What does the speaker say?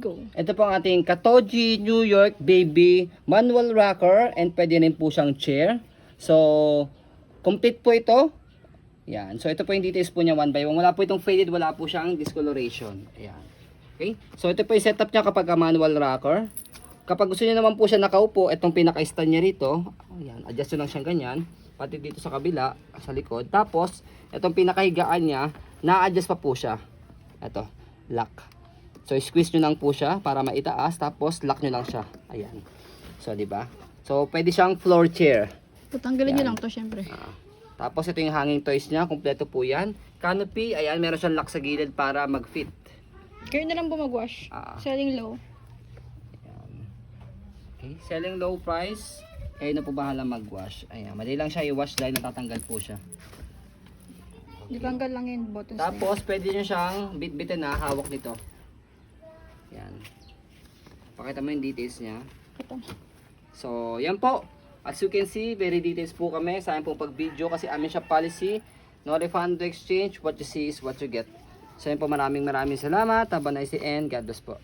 Go. Ito po ang ating Katoji New York Baby manual rocker and pwede rin po siyang chair. So, complete po ito. Yan. So, ito po yung details po niya one by one. Wala po itong faded, wala po siyang discoloration. Ayan. Okay? So, ito po yung setup niya kapag manual rocker. Kapag gusto niyo naman po siya nakaupo, itong pinaka-stand niya rito. Ayan. Adjust nyo lang siyang ganyan. Pati dito sa kabila, sa likod. Tapos, itong pinakahigaan niya, na-adjust pa po siya. Ito, lock. So, squeeze nyo lang po siya para maitaas. Tapos, lock nyo lang siya. Ayan. So, di ba? So, pwede siyang floor chair. Tatanggalin nyo Yan. lang to syempre. Tapos, ito yung hanging toys niya. Kompleto po yan. Canopy, ayan, meron siyang lock sa gilid para mag-fit. Kayo na lang po mag-wash. Selling low. Ayan. Okay. Selling low price. Kayo na po bahala mag-wash. Ayan. Madali lang siya i-wash dahil natatanggal po siya. Ditanggal lang yung buttons Tapos, pwede nyo siyang bit-bitin na hawak nito. Yan. Pakita mo yung details niya. Ito. So, yan po. As you can see, very details po kami sa amin pong pag-video kasi amin siya policy. No refund, no exchange. What you see is what you get. So, yan po. Maraming salamat. Have a nice day and God bless po.